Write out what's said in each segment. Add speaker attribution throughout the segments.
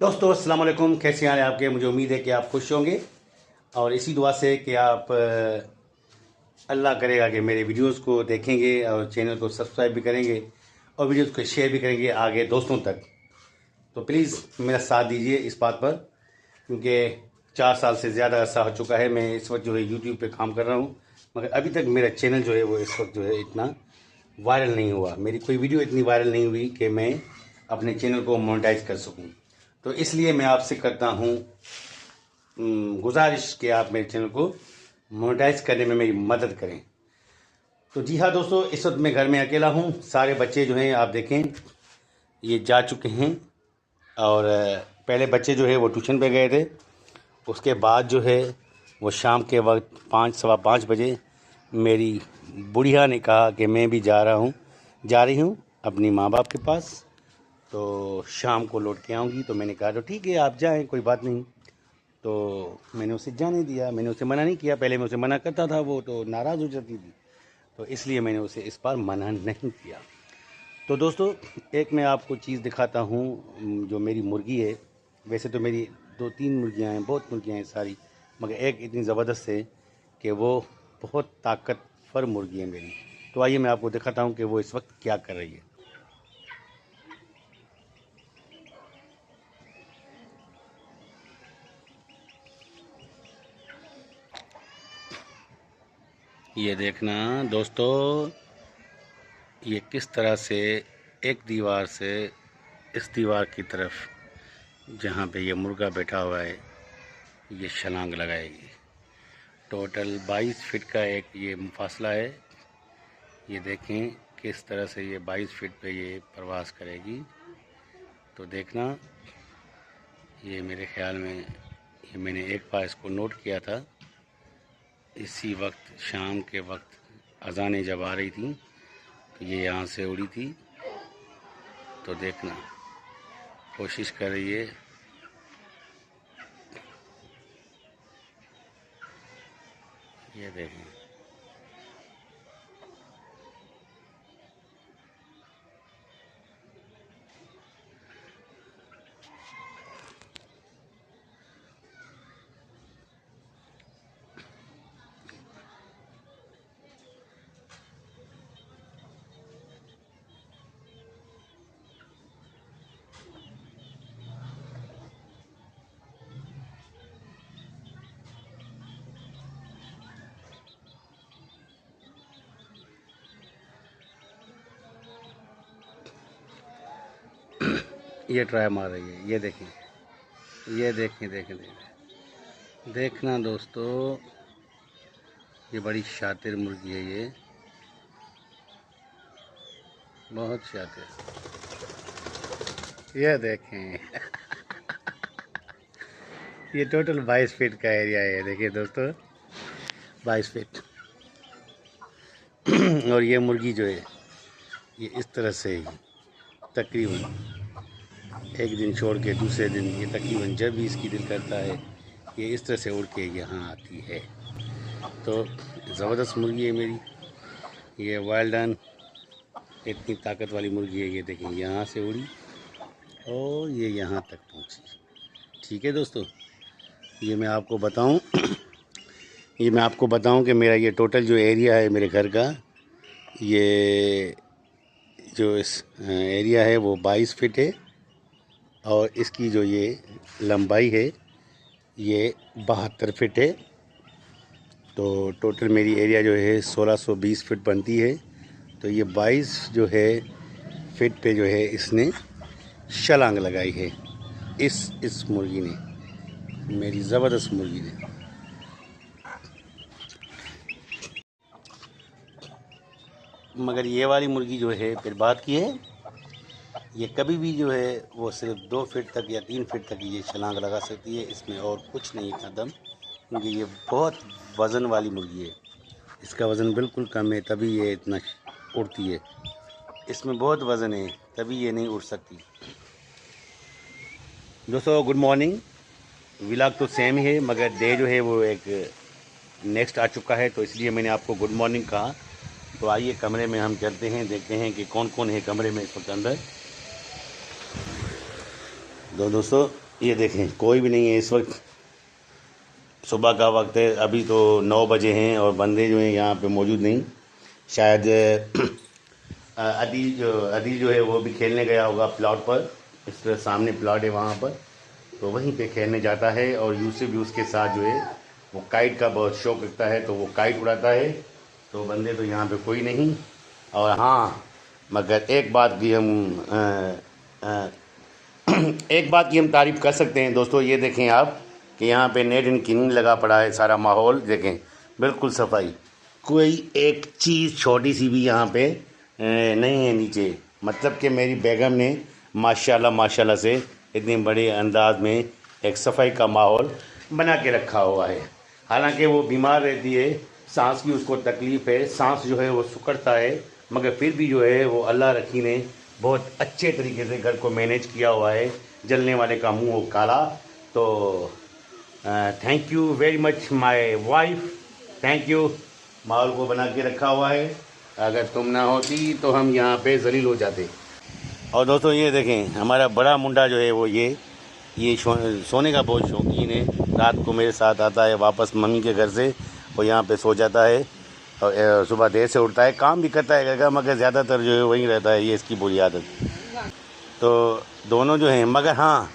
Speaker 1: दोस्तों अस्सलाम वालेकुम, कैसे हैं आपके। मुझे उम्मीद है कि आप खुश होंगे और इसी दुआ से कि आप अल्लाह करेगा कि मेरे वीडियोस को देखेंगे और चैनल को सब्सक्राइब भी करेंगे और वीडियोस को शेयर भी करेंगे आगे दोस्तों तक। तो प्लीज़ मेरा साथ दीजिए इस बात पर, क्योंकि 4 साल से ज़्यादा अर्सा हो चुका है मैं इस वक्त जो है यूट्यूब पे काम कर रहा हूँ, मगर अभी तक मेरा चैनल जो है वो इस वक्त जो है इतना वायरल नहीं हुआ। मेरी कोई वीडियो इतनी वायरल नहीं हुई कि मैं अपने चैनल को मोनेटाइज कर सकूँ। तो इसलिए मैं आपसे करता हूँ गुजारिश कि आप मेरे चैनल को मोनेटाइज करने में मेरी मदद करें। तो जी हाँ दोस्तों, इस वक्त मैं घर में अकेला हूँ। सारे बच्चे जो हैं आप देखें ये जा चुके हैं और पहले बच्चे जो है वो ट्यूशन पे गए थे। उसके बाद जो है वो शाम के वक्त 5 सवा 5 बजे मेरी बुढ़िया ने कहा कि मैं भी जा रही हूँ अपनी माँ बाप के पास, तो शाम को लौट के आऊँगी। तो मैंने कहा तो ठीक है आप जाएं, कोई बात नहीं। तो मैंने उसे जाने दिया, मैंने उसे मना नहीं किया। पहले मैं उसे मना करता था, वो तो नाराज़ हो जाती थी, तो इसलिए मैंने उसे इस बार मना नहीं किया। तो दोस्तों एक मैं आपको चीज़ दिखाता हूँ, जो मेरी मुर्गी है। वैसे तो मेरी 2-3 मुर्गियाँ हैं, बहुत मुर्गियाँ हैं सारी, मगर एक इतनी ज़बरदस्त है कि वो बहुत ताकतवर मुर्गी है मेरी। तो आइए मैं आपको दिखाता हूँ कि वो इस वक्त क्या कर रही है। ये देखना दोस्तों, ये किस तरह से एक दीवार से इस दीवार की तरफ जहाँ पे ये मुर्गा बैठा हुआ है ये छलांग लगाएगी। टोटल 22 फीट का एक ये फासला है। ये देखें किस तरह से ये 22 फीट पे ये प्रवास करेगी। तो देखना, ये मेरे ख्याल में ये मैंने एक बार इसको नोट किया था। इसी वक्त शाम के वक्त अज़ानें जब आ रही थी तो ये यहाँ से उड़ी थी। तो देखना, कोशिश कर रही है। ये देखें, ये ट्राई मार रही है। ये देखें, ये देखें, देखें, देखें, देखना दोस्तों, ये बड़ी शातिर मुर्गी है, ये बहुत शातिर। ये देखें ये टोटल 22 फीट का एरिया है। देखिए दोस्तों 22 फीट और ये मुर्गी जो है ये इस तरह से ही तकरीबन एक दिन छोड़ के दूसरे दिन, ये तकरीबन जब भी इसकी दिल करता है ये इस तरह से उड़ के यहाँ आती है। तो ज़बरदस्त मुर्गी है मेरी, ये वाइल्डन इतनी ताकत वाली मुर्गी है। ये देखें यहाँ से उड़ी और ये यहाँ तक पहुँची। ठीक है दोस्तों, ये मैं आपको बताऊं ये मैं आपको बताऊं कि मेरा ये टोटल जो एरिया है मेरे घर का, ये जो इस एरिया है वो 22 फीट है और इसकी जो ये लंबाई है ये 72 फीट है। तो टोटल मेरी एरिया जो है 1620 फीट बनती है। तो ये 22 जो है फीट पे जो है इसने छलांग लगाई है, इस मुर्गी ने, मेरी ज़बरदस्त मुर्गी ने। मगर ये वाली मुर्गी जो है फिर बात की है, ये कभी भी जो है वो सिर्फ 2 फीट तक या 3 फीट तक ये छलांग लगा सकती है, इसमें और कुछ नहीं इतना दम, क्योंकि ये बहुत वज़न वाली मुर्गी है। इसका वज़न बिल्कुल कम है तभी ये इतना उड़ती है। इसमें बहुत वज़न है तभी ये नहीं उड़ सकती। दोस्तों गुड मॉर्निंग। व्लॉग तो सेम ही है मगर डे जो है वो एक नेक्स्ट आ चुका है, तो इसलिए मैंने आपको गुड मॉर्निंग कहा। तो आइए कमरे में हम चलते हैं, देखते हैं कि कौन कौन है कमरे में इस वक्त अंदर। दोस्तों ये देखें कोई भी नहीं है इस वक्त, सुबह का वक्त है, अभी तो 9 बजे हैं और बंदे जो हैं यहाँ पे मौजूद नहीं। शायद अदील जो है वो भी खेलने गया होगा प्लॉट पर, इस तरह सामने प्लॉट है वहाँ पर, तो वहीं पे खेलने जाता है। और यूसुफ भी उसके साथ जो है वो काइट का बहुत शौक़ रखता है, तो वो काइट उड़ाता है। तो बंदे तो यहाँ पे कोई नहीं। और हाँ, मगर एक बात की एक बात की हम तारीफ़ कर सकते हैं दोस्तों। ये देखें आप कि यहाँ पे नेट एंड क्लीन लगा पड़ा है, सारा माहौल देखें बिल्कुल सफाई, कोई एक चीज़ छोटी सी भी यहाँ पे नहीं है नीचे। मतलब कि मेरी बेगम ने माशाल्लाह माशाल्लाह से इतने बड़े अंदाज में एक सफाई का माहौल बना के रखा हुआ है। हालांकि वो बीमार रहती है, सांस की उसको तकलीफ़ है, सांस जो है वो सुकड़ता है, मगर फिर भी जो है वो अल्लाह रखी ने बहुत अच्छे तरीके से घर को मैनेज किया हुआ है। जलने वाले का मुंह हो काला। तो thank you very much my wife, thank you. माहौल को बना के रखा हुआ है, अगर तुम ना होती तो हम यहाँ पे जलील हो जाते। और दोस्तों ये देखें हमारा बड़ा मुंडा जो है वो ये सोने का बहुत शौकीन है। रात को मेरे साथ आता है वापस मम्मी के घर से, वो यहाँ पे सो जाता है और सुबह देर से उठता है, काम भी करता है घर का, मगर ज़्यादातर जो है वहीं रहता है, ये इसकी बुरी आदत। तो दोनों जो हैं, मगर हाँ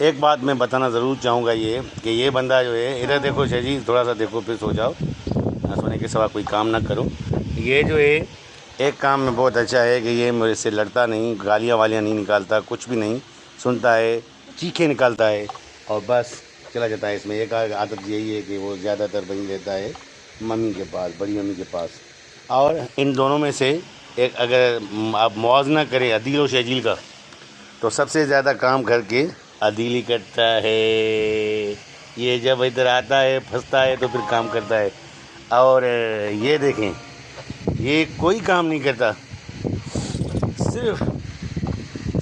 Speaker 1: एक बात मैं बताना ज़रूर चाहूँगा ये कि ये बंदा जो है, इधर देखो शजी, थोड़ा सा देखो फिर सो जाओ, सोने के सिवा कोई काम ना करो। ये जो है एक काम में बहुत अच्छा है कि ये मेरे से लड़ता नहीं, गालियाँ वालियाँ नहीं निकालता, कुछ भी नहीं सुनता है, चीखें निकालता है और बस चला जाता है। इसमें एक आदत यही है कि वो ज़्यादातर वहीं रहता है मम्मी के पास, बड़ी मम्मी के पास। और इन दोनों में से एक अगर आप मुआवजा करें अदील और शजील का, तो सबसे ज़्यादा काम करके अदील ही करता है। ये जब इधर आता है फंसता है तो फिर काम करता है। और ये देखें ये कोई काम नहीं करता,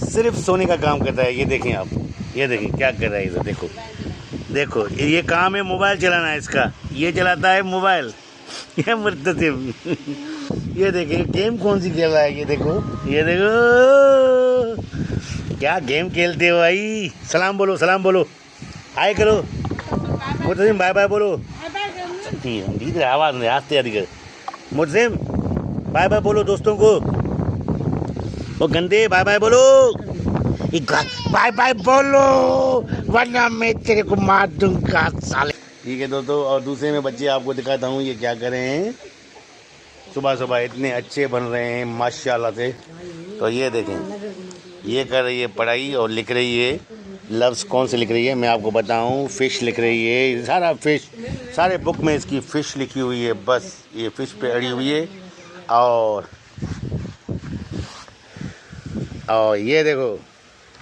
Speaker 1: सिर्फ सोने का काम करता है। ये देखें आप, ये देखें क्या कर रहा है इधर, देखो देखो, ये काम है मोबाइल चलाना है इसका, ये चलाता है मोबाइल, ये मुर्तसिब। ये देखें गेम कौन सी खेल रहा है, ये देखो, ये देखो क्या गेम खेलते हो भाई। सलाम बोलो, सलाम बोलो, हाय करो, मुर्तसिम बाय बाय बोलो, आवाज़ नहीं आस्ते अधिक, मुर्तसिम बाय बाय बोलो दोस्तों को, वो गंदे बाय बाय बोलो, बाय बाय बोलो वरना मैं तेरे को मार दूंगा साले। ठीक है दोस्तों, और दूसरे में बच्चे आपको दिखाता हूँ ये क्या कर रहे हैं। सुबह सुबह इतने अच्छे बन रहे हैं माशाल्लाह से। तो ये देखें, ये कर रही है पढ़ाई और लिख रही है लफ्ज़। कौन से लिख रही है मैं आपको बताऊँ, फ़िश लिख रही है, सारा फ़िश, सारे बुक में इसकी फ़िश लिखी हुई है, बस ये फ़िश पे अड़ी हुई है। और ये देखो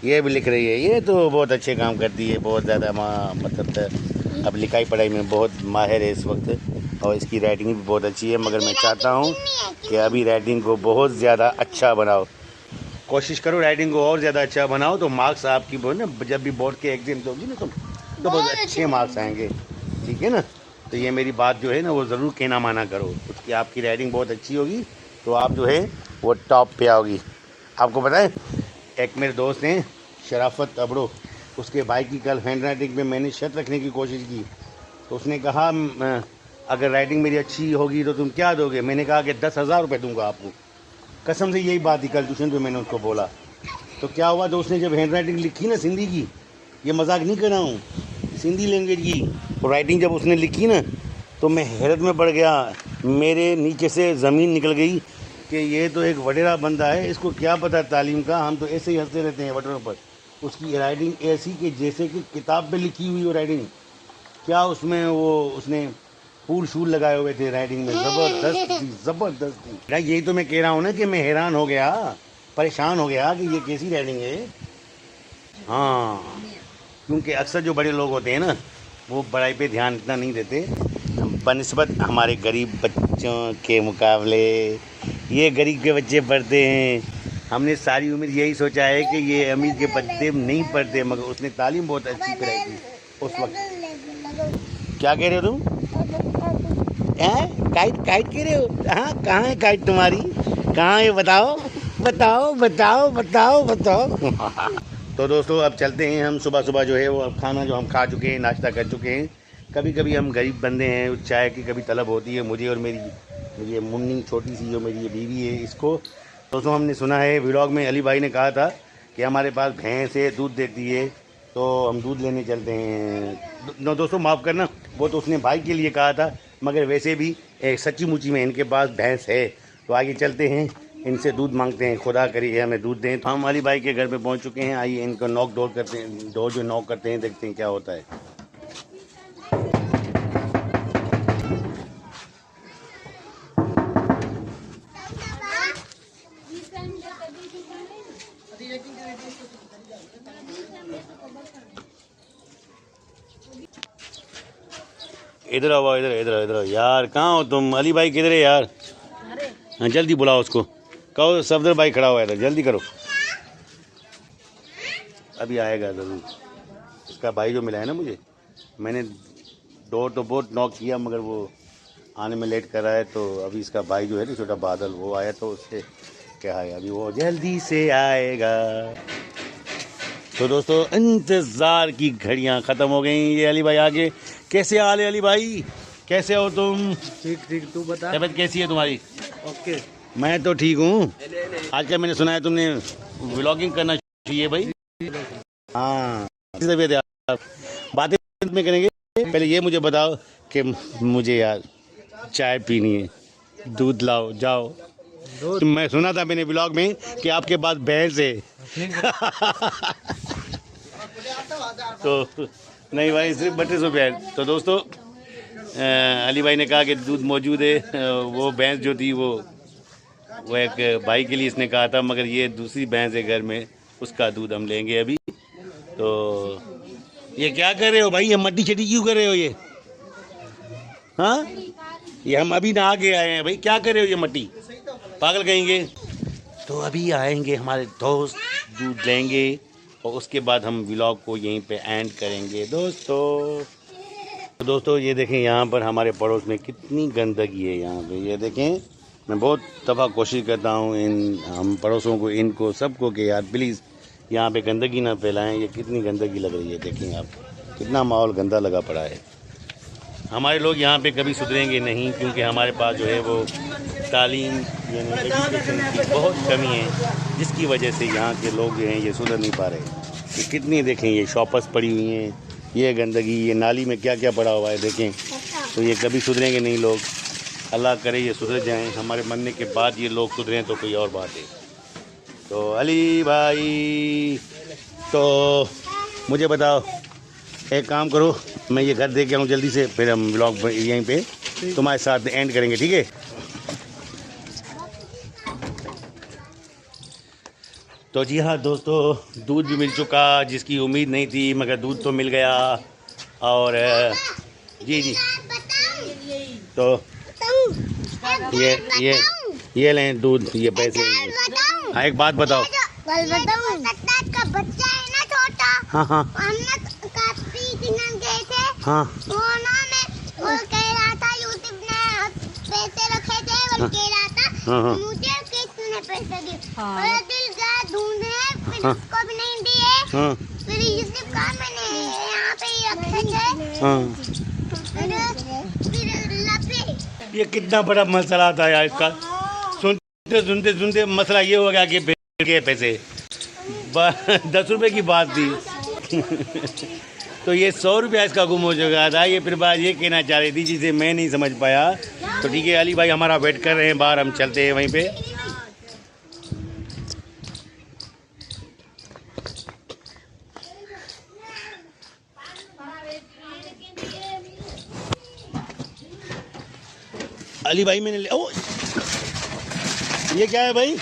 Speaker 1: ये भी लिख रही है। ये तो बहुत अच्छे काम करती है, बहुत ज़्यादा मतलब अब लिखाई पढ़ाई में बहुत माहिर है इस वक्त, और इसकी राइटिंग भी बहुत अच्छी है। मगर मैं चाहता हूँ कि अभी राइटिंग को बहुत ज़्यादा अच्छा बनाओ, कोशिश करो राइटिंग को और ज़्यादा अच्छा बनाओ, तो मार्क्स आपकी बहुत ना, जब भी बोर्ड के एग्जाम होगी ना तो बहुत अच्छे मार्क्स आएंगे, ठीक है ना। तो ये मेरी बात जो है ना वो ज़रूर कहना माना करो, उसकी आपकी राइटिंग बहुत अच्छी होगी तो आप जो है वो टॉप पे आओगी। आपको पता है एक मेरे दोस्त हैं शराफत अबड़ो, उसके भाई की कल हैंड राइटिंग में मैंने शर्त रखने की कोशिश की, तो उसने कहा अगर राइटिंग मेरी अच्छी होगी तो तुम क्या दोगे। मैंने कहा कि 10,000 रुपये दूंगा आपको, कसम से यही बात थी, कल ट्यूशन पे मैंने उसको बोला। तो क्या हुआ, दोस्त ने जब हैंड राइटिंग लिखी ना सिंधी की, ये मजाक नहीं कर रहा हूँ, सिंधी लैंग्वेज की तो राइटिंग जब उसने लिखी ना तो मैं हैरत में पड़ गया, मेरे नीचे से ज़मीन निकल गई कि ये तो एक वडेरा बंदा है, इसको क्या पता तालीम का, हम तो ऐसे ही हंसते रहते हैं वडरों पर। उसकी राइटिंग ऐसी कि जैसे कि किताब पे लिखी हुई हो राइटिंग, क्या उसमें वो उसने फूल शूल लगाए हुए थे राइटिंग में, ज़बरदस्त थी। यही तो मैं कह रहा हूँ ना कि मैं हैरान हो गया, परेशान हो गया कि ये कैसी राइटिंग है। हाँ, क्योंकि अक्सर जो बड़े लोग होते हैं ना वो पढ़ाई पे ध्यान इतना नहीं देते बनिस्बत हमारे गरीब बच्चों के मुकाबले। ये गरीब के बच्चे पढ़ते हैं, हमने सारी उम्र यही सोचा है कि ये अमीर के बच्चे नहीं पढ़ते, मगर उसने तालीम बहुत अच्छी कराई थी उस वक्त। क्या कह रहे हो तुम? काइट काइट कह रहे हो? हाँ, कहाँ है काइट तुम्हारी, कहाँ है बताओ बताओ बताओ बताओ बताओ। तो दोस्तों अब चलते हैं हम। सुबह सुबह जो है वो अब खाना जो हम खा चुके हैं, नाश्ता कर चुके हैं। कभी कभी हम गरीब बंदे हैं, चाय की कभी तलब होती है मुझे और मेरी ये मुन्नी छोटी सी जो मेरी ये बीवी है इसको। दोस्तों हमने सुना है व्लॉग में अली भाई ने कहा था कि हमारे पास भैंस है, दूध देती है, तो हम दूध लेने चलते हैं। दोस्तों माफ़ करना, वो तो उसने भाई के लिए कहा था, मगर वैसे भी एक सच्ची मुची में इनके पास भैंस है। तो आगे चलते हैं, इनसे दूध मांगते हैं, खुदा करिए हमें दूध दें। तो हम अली भाई के घर पे पहुंच चुके हैं। आइए इनको नॉक डोर करते हैं, डोर जो नॉक करते हैं, देखते हैं क्या होता है। इधर आओ, इधर इधर इधर यार, कहाँ हो तुम? अली भाई किधर है यार? हाँ जल्दी बुलाओ उसको, कहो सफदर भाई खड़ा हुआ है इधर, जल्दी करो, अभी आएगा ज़रूर। इसका भाई जो मिला है ना मुझे, मैंने डोर तो बहुत नॉक किया मगर वो आने में लेट कर रहा है। तो अभी इसका भाई जो है ना छोटा बादल, वो आया तो उससे क्या है, अभी वो जल्दी से आएगा। तो दोस्तों इंतज़ार की घड़ियां ख़त्म हो गई। ये अली भाई आगे। कैसे हाल है अली भाई, कैसे हो तुम?
Speaker 2: ठीक ठीक, तू बता।
Speaker 1: तबीयत कैसी है तुम्हारी?
Speaker 2: ओके,
Speaker 1: मैं तो ठीक हूँ। आजकल मैंने सुना है तुमने व्लॉगिंग करना चाहिए भाई। हाँ तबीयत है आप, बातें में करेंगे। पहले ये मुझे बताओ कि मुझे यार चाय पीनी है, दूध लाओ जाओ। मैं सुना था मैंने व्लॉग में कि आपके पास भैंस है। तो नहीं भाई, सिर्फ 32 रुपये है। तो दोस्तों अली भाई ने कहा कि दूध मौजूद है। वो भैंस जो थी वो एक भाई के लिए इसने कहा था, मगर ये दूसरी भैंस है घर में, उसका दूध हम लेंगे अभी। तो ये क्या कर रहे हो भाई, ये मट्टी छटी क्यों कर रहे हो ये? हाँ ये हम अभी नहा के आए हैं भाई, क्या कर रहे हो ये मट्टी, पागल कहेंगे। तो अभी आएंगे हमारे दोस्त, दूध लेंगे और उसके बाद हम व्लॉग को यहीं पे एंड करेंगे दोस्तों ये देखें यहाँ पर हमारे पड़ोस में कितनी गंदगी है यहाँ पे। ये देखें, मैं बहुत दफ़ा कोशिश करता हूँ इन हम पड़ोसों को, इनको सबको कि यार प्लीज़ यहाँ पे गंदगी ना फैलाएं। ये कितनी गंदगी लग रही है, देखें आप, कितना माहौल गंदा लगा पड़ा है। हमारे लोग यहाँ पे कभी सुधरेंगे नहीं, क्योंकि हमारे पास जो है वो तालीम यानी एजुकेशन की बहुत कमी है, जिसकी वजह से यहाँ के लोग जो हैं ये सुधर नहीं पा रहे। ये कितनी देखें, ये शॉपर्स पड़ी हुई हैं, ये गंदगी, ये नाली में क्या क्या पड़ा हुआ है देखें। तो ये कभी सुधरेंगे नहीं लोग। अल्लाह करे ये सुधर जाएं, हमारे मरने के बाद ये लोग सुधरें तो कोई और बात है। तो अली भाई, तो मुझे बताओ, एक काम करो, मैं ये घर देख के आऊँ जल्दी से, फिर हम व्लॉग यहीं पे तुम्हारे साथ एंड करेंगे, ठीक है? तो जी हाँ दोस्तों, दूध भी मिल चुका, जिसकी उम्मीद नहीं थी मगर दूध तो मिल गया। और जी तो ये लें दूध, ये पैसे। हाँ एक बात बताओ,
Speaker 3: का बच्चा है ना छोटा,
Speaker 1: हाँ हाँ
Speaker 3: गए थे,
Speaker 1: हाँ
Speaker 3: वो ना वो कह रहा था यूट्यूब ने पैसे रखे थे, वो कह रहा था
Speaker 1: हाँ
Speaker 3: मुझे किसने पैसे दिए, और दिल गया ढूंढने, फिर उसको भी नहीं दिए।
Speaker 1: हाँ
Speaker 3: फिर यूट्यूब का मैंने यहाँ पे ही रखे थे,
Speaker 1: हाँ।
Speaker 3: फिर लपे।
Speaker 1: ये कितना बड़ा मसला था यार इसका। सुनते मसला ये हो गया कि के पैसे 10 रुपए की बात थी। तो ये 100 रुपया इसका गुम हो चुका था। ये फिर बात ये कहना चाह रही थी जिसे मैं नहीं समझ पाया। तो ठीक है, अली भाई हमारा वेट कर रहे हैं बाहर, हम चलते हैं वहीं पे। अली भाई मैंने ओ ये क्या है भाई,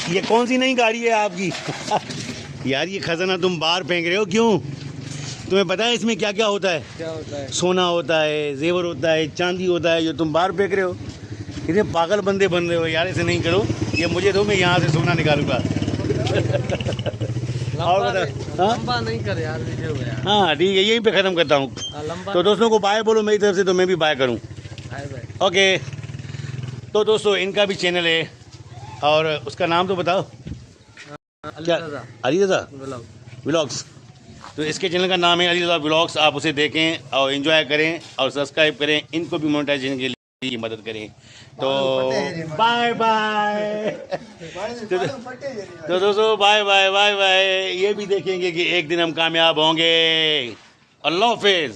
Speaker 1: ये कौन सी नई गाड़ी है आपकी? यार ये खजाना तुम बाहर फेंक रहे हो क्यों? तुम्हें पता है इसमें क्या क्या होता है?
Speaker 2: क्या होता है?
Speaker 1: सोना होता है, जेवर होता है, चांदी होता है, जो तुम बाहर फेंक रहे हो। इतने पागल बंदे बन रहे हो यार, ऐसे नहीं करो। ये मुझे दो, मैं यहाँ से सोना निकालूंगा। और बता,
Speaker 2: लंबा नहीं कर यार वीडियो में यार।
Speaker 1: हाँ ठीक है, यहीं पे ख़त्म करता हूँ। तो दोस्तों को बाय बोलो मेरी तरफ से, तो मैं भी बाय करूँ। ओके, तो दोस्तों इनका भी चैनल है और उसका नाम तो बताओ। क्या
Speaker 2: रज़ा।
Speaker 1: अली रज़ा
Speaker 2: ब्लॉग।
Speaker 1: व्लॉग्स। तो इसके चैनल का नाम है अली रज़ा व्लॉग्स। आप उसे देखें और एंजॉय करें और सब्सक्राइब करें, इनको भी मोनेटाइजेशन के लिए मदद करें। तो बाय बाय। तो दोस्तों बाय बाय बाय बाय। ये भी देखेंगे कि एक दिन हम कामयाब होंगे। अल्लाह हाफिज़।